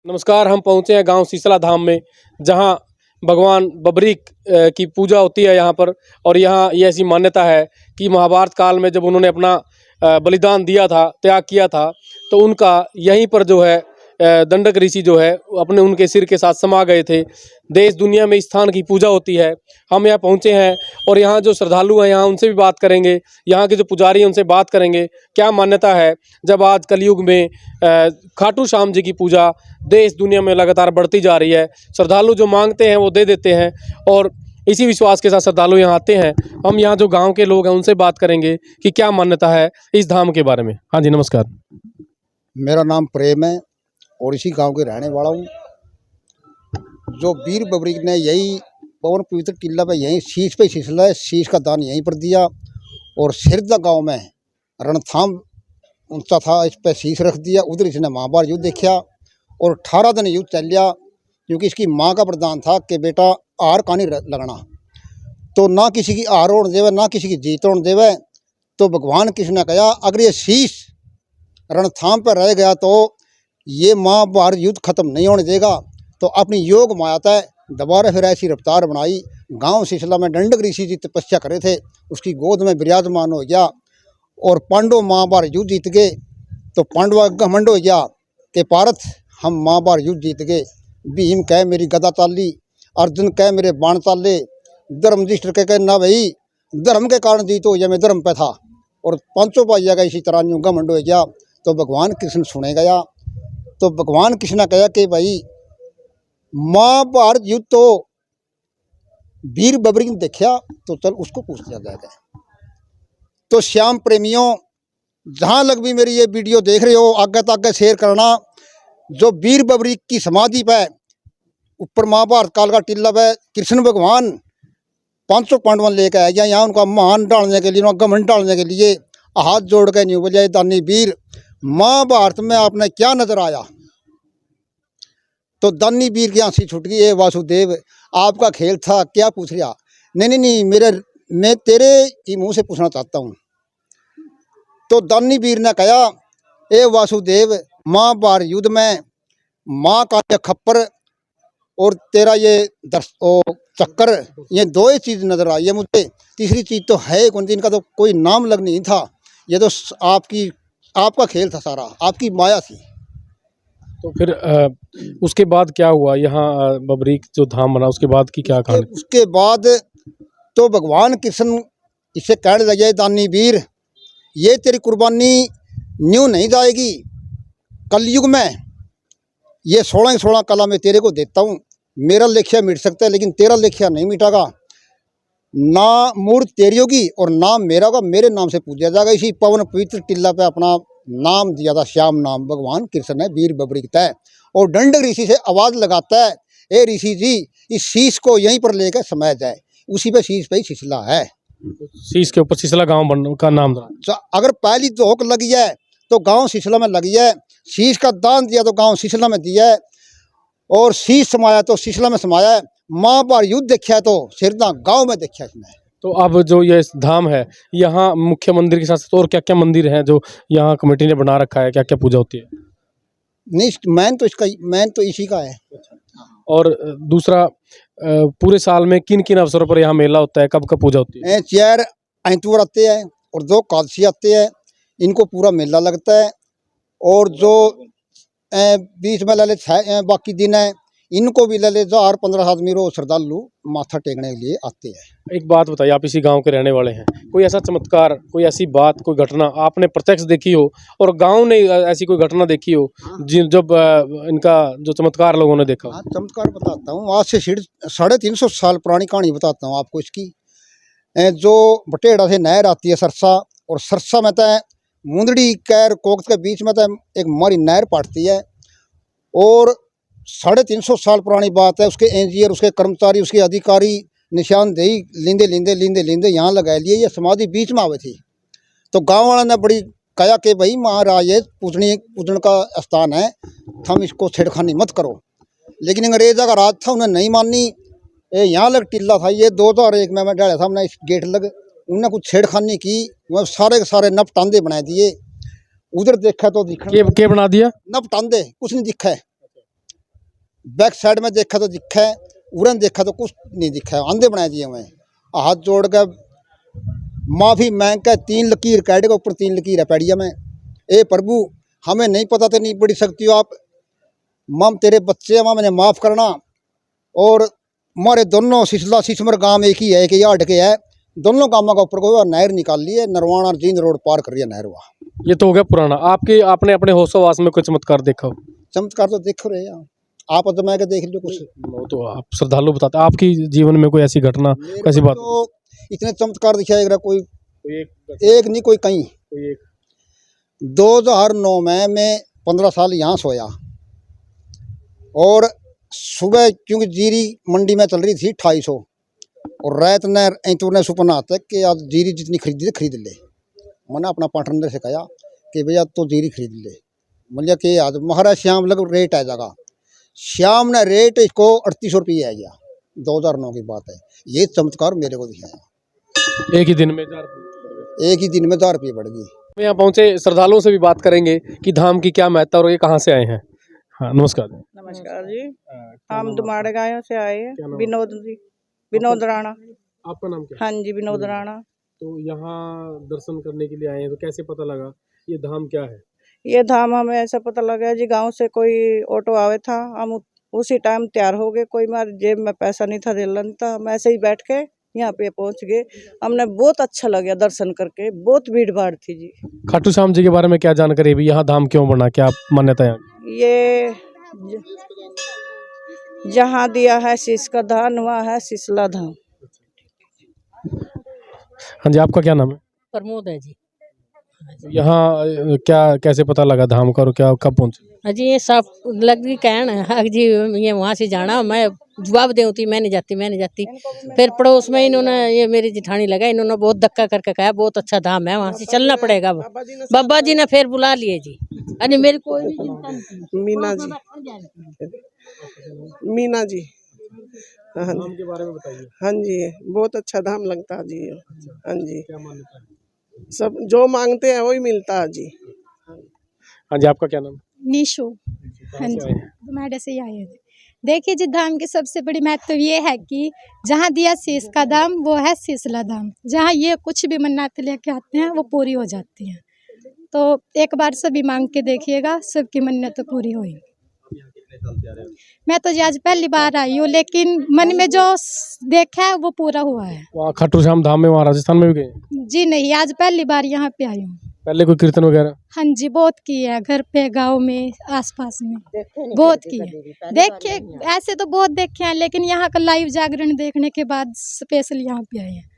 नमस्कार। हम पहुंचे हैं गांव सीसला धाम में, जहां भगवान बबरीक की पूजा होती है यहाँ पर। और यहाँ ये ऐसी मान्यता है कि महाभारत काल में जब उन्होंने अपना बलिदान दिया था, त्याग किया था, तो उनका यहीं पर जो है दंडक ऋषि जो है अपने उनके सिर के साथ समा गए थे। देश दुनिया में इस स्थान की पूजा होती है। हम यहाँ पहुँचे हैं और यहाँ जो श्रद्धालु हैं यहाँ उनसे भी बात करेंगे। यहाँ के जो पुजारी हैं उनसे बात करेंगे, क्या मान्यता है जब आज कलयुग में खाटू श्याम जी की पूजा देश दुनिया में लगातार बढ़ती जा रही है। श्रद्धालु जो मांगते हैं वो दे देते हैं और इसी विश्वास के साथ श्रद्धालु यहाँ आते हैं। हम यहाँ जो गांव के लोग हैं उनसे बात करेंगे कि क्या मान्यता है इस धाम के बारे में। हाँ जी, नमस्कार। मेरा नाम प्रेम है और इसी गांव के रहने वाला हूँ। जो वीर बबरीक ने यही पवन पवित्र टीला पे यहीं शीश पे शीशला है, शीश का दान यहीं पर दिया। और सिरदा गांव में रणथाम ऊंचा था, इस पे शीश रख दिया। उधर इसने महाभारत युद्ध देखा और 18 दिन युद्ध चल लिया, क्योंकि इसकी माँ का वरदान था कि बेटा हार कहानी लगना, तो ना किसी की हार होने देवे ना किसी की जीत होने देवे। तो भगवान कृष्ण ने कहा अगर ये शीश रणथाम पर रह गया तो ये महाभारत युद्ध खत्म नहीं होने देगा। तो अपनी योग माया तय दोबारा फिर ऐसी रफ्तार बनाई। गांव सिसला में दंडक ऋषि जी तपस्या करे थे, उसकी गोद में विराजमान हो गया और पांडव महाभारत युद्ध जीत गए। तो पांडवा घमंड हो गया कि पारथ हम महाभारत युद्ध जीत गए। भीम कहे मेरी गदा ताली, अर्जुन कहे मेरे बाण ताले, धर्मयुधिष्ठिर कहे ना भाई धर्म के कारण जीत हो गया, मैं धर्म पे था। और पांचों भाइयों का इसी तरह यूँ घमंड हो गया। तो भगवान कृष्ण सुने गया। तो भगवान कृष्ण ने कहा कि भाई महाभारत युद्ध तो वीर बबरीक ने देखा, तो चल उसको पूछ लिया जाएगा। तो श्याम प्रेमियों, जहाँ लग भी मेरी ये वीडियो देख रहे हो, आगे तक आगे शेयर करना। जो वीर बबरीक की समाधि पे ऊपर महाभारत काल का टीला पे कृष्ण भगवान 500 पांडवन लेकर आ गया यहाँ, उनका मान डालने के लिए, उनका घमंड डालने के लिए हाथ जोड़ के नहीं बोलिया दानी वीर महाभारत में आपने क्या नजर आया। तो दानी वीर की हंसी छूट गई, ए वासुदेव आपका खेल था क्या पूछ रहा। नहीं, मैं तेरे ही मुंह से पूछना चाहता हूँ। तो दानी वीर ने कहा ए वासुदेव महाभारत युद्ध में माँ का ये खप्पर और तेरा ये चक्कर, ये दो ही चीज़ नजर आई है मुझे। तीसरी चीज़ तो है कौन सी, इनका तो कोई नाम लग नहीं था। ये तो आपका खेल था, सारा आपकी माया थी। तो फिर उसके बाद क्या हुआ यहाँ बबरीक जो धाम बना, उसके बाद की क्या कहानी? उसके बाद तो भगवान कृष्ण इसे कहने लगे दानी वीर ये तेरी कुर्बानी न्यू नहीं जाएगी। कलयुग में ये 16 कला मैं तेरे को देता हूँ। मेरा लेखिया मिट सकता है लेकिन तेरा लेखिया नहीं मिटेगा। ना मूर्त तेरी होगी और नाम मेरा होगा, मेरे नाम से पूजा जाएगा। इसी पवन पवित्र टिल्ला पे अपना नाम दिया था, श्याम नाम भगवान कृष्ण ने वीर बबरीक तय। और दंडक ऋषि से आवाज़ लगाता है ए ऋषि जी इस शीश को यहीं पर लेकर समाया जाए। उसी पे शीश पे ही सिसला है। शीश के ऊपर सिसला गांव का नाम था। अगर पहली धोख लगी है तो गांव सिसला में लगी है। शीश का दान दिया तो गांव सिसला में दिया है, और शीश समाया तो सिसला में समाया है। महाभारत युद्ध देखा है तो सिरदा गांव में देखा इसने। तो अब जो ये धाम है, यहाँ मुख्य मंदिर के साथ और क्या क्या मंदिर हैं जो यहाँ कमेटी ने बना रखा है, क्या क्या पूजा होती है? नहीं, मैन तो इसी का है। और दूसरा पूरे साल में किन किन अवसरों पर यहाँ मेला होता है, कब कब पूजा होती है? 4 ऐतवार आते हैं और 2 कादशी आते हैं, इनको पूरा मेला लगता है। और जो बीच में ले ले बाकी दिन है, इनको भी ले ले 15 आदमी रोज श्रद्धालु माथा टेकने के लिए आते हैं। एक बात बताइए, आप इसी गांव के रहने वाले हैं, कोई ऐसा चमत्कार, कोई ऐसी बात, कोई घटना आपने प्रत्यक्ष देखी हो और गांव ने ऐसी कोई घटना देखी हो जब इनका जो चमत्कार लोगों ने देखा? हाँ, चमत्कार बताता हूँ। आज से 350 साल पुरानी कहानी बताता हूँ आपको इसकी। जो बटेड़ा से नहर आती है सरसा, और सरसा में तो मुंदड़ी कैर कोक्त के बीच में तो एक मारी नहर पड़ती है। और 350 साल पुरानी बात है। उसके इंजीनियर, उसके कर्मचारी, उसके अधिकारी निशानदेही लींदे यहाँ लगा लिए। ये समाधि बीच में आवे थी। तो गांव वालों ने बड़ी कहा कि भाई महाराज ये पूजन का स्थान है, हम इसको छेड़खानी मत करो। लेकिन अंग्रेजा का राज था, उन्हें नहीं मानी। यहाँ लग टिल्ला था, ये 2001 में डाला था हमने इस गेट लग। उन्हें कुछ छेड़खानी की, वह सारे के सारे नपटांदे बना दिए। उधर देखा तो दिखा के बना दिया नपटांदे, कुछ नहीं दिखा है। बैक साइड में देखा तो दिखा है, उड़न देखा तो कुछ नहीं दिखा है, अंधे बना दिए हमें। हाथ जोड़ कर माफ़ी मांग कर 3 लकीर कैडे के ऊपर 3 लकीर है पैड़िया में। ए प्रभु, हमें नहीं पता तो नहीं बड़ी सकती हो आप, मम तेरे बच्चे माँ मैंने माफ़ करना। और हमारे दोनों सिसला सिसमर गांव एक ही है, एक यार्ड के है, दोनों गांवों का ऊपर को नहर निकाल ली है, नरवाना और जींद रोड पार कर रही है नहर। वहाँ ये तो हो गया पुराना। आपने अपने होशोवास में कोई चमत्कार देखा हो? चमत्कार तो देख रहे हैं आप, अजमा के देख लो कुछ। वो तो आप श्रद्धालु बताते, आपकी जीवन में कोई ऐसी घटना, ऐसी बात? तो इतने चमत्कार दिखाया कोई एक एक नहीं कोई कहीं। कोई एक 2009 में मैं 15 साल यहाँ सोया, और सुबह क्योंकि जीरी मंडी में चल रही थी 250, और रात ने ऐतुर ने सुपना आता कि आज जीरी जितनी खरीदी थी खरीद ले। मैंने अपना पार्टनर से कहा कि भैया तो जीरी खरीद ले। बोलिए कि आज महाराज श्याम लग रेट आ जाएगा। श्याम ने रेट इसको 3800 रुपये आ गया। 2009 की बात है। ये चमत्कार मेरे को दिखाया। एक ही दिन में एक ही दिन में 1000 रुपये बढ़ गई। हम यहाँ पहुँचे, श्रद्धालुओं से भी बात करेंगे कि धाम की क्या महत्ता और ये कहाँ से आए हैं। हाँ, नमस्कार। नमस्कार जी, हम दुमाड़े गायों से आए क्या नाम हैं। है? विनोद जी, विनोद राणा। आपका नाम क्या है? हाँ जी, विनोद राणा। तो यहाँ दर्शन करने के लिए आए हैं, तो कैसे पता लगा ये धाम क्या है? ये धाम हमें ऐसा पता लगा जी, गांव से कोई ऑटो आवे था, हम उसी टाइम तैयार हो गए। कोई हमारे जेब में पैसा नहीं था, रेलन नहीं था, हम ऐसे ही बैठ के यहाँ पे पहुँच गए। हमने बहुत अच्छा लगा दर्शन करके, बहुत भीड़ भाड़ थी जी। खाटू श्याम जी के बारे में क्या जानकारी है भी? यहाँ धाम क्यों बना, क्या मान्यता है? ये जहाँ दिया है शीश का धान, वहाँ है शीशला धाम। हाँ जी, आपका क्या नाम है? प्रमोद है जी। यहाँ क्या कैसे पता लगा धाम का, और क्या कब पहुँचे? अजी ये सब लगी कहन है जी, ये वहाँ से जाना, मैं जवाब देती मैं नहीं जाती। फिर पड़ोस में इन्होंने, ये मेरी जिठानी लगा, इन्होंने बहुत धक्का करके कहा बहुत अच्छा धाम है, वहाँ से चलना पड़ेगा। बाबा जी ने फिर बुला लिए जी। अरे मेरी कोई भी चिंता नहीं। मीना जी, मीना जी। हाँ धाम जी, के बारे में बताइए। हाँ जी, बहुत अच्छा धाम लगता है जी। हाँ जी, क्या मान्यता है? सब जो मांगते हैं वही मिलता है जी। हाँ जी, आपका क्या नाम है? निशु। कहाँ हाँ से जी, आए हैं? दुमाडा से ही आए थे। देखिए जी, धाम की सबसे बड़ी महत्व ये है कि जहाँ दिया शीश का धाम, वो है शीशला धाम। जहाँ ये कुछ भी मन्नत लेके आते हैं वो पूरी हो जाती हैं। तो एक बार सभी मांग के देखिएगा, सबकी मन्नत पूरी होगी। मैं तो जी आज पहली बार आई हूँ, लेकिन मन में जो देखा है वो पूरा हुआ है। वहाँ खाटू श्याम धाम में, वहाँ राजस्थान में भी गए? जी नहीं, आज पहली बार यहाँ पे आई हूँ। पहले कोई कीर्तन वगैरह? हाँ जी, बहुत की है, घर पे, गांव में, आसपास में बहुत की है। देखे ऐसे तो बहुत देखे हैं, लेकिन यहाँ का लाइव जागरण देखने के बाद स्पेशल यहाँ पे आए हैं।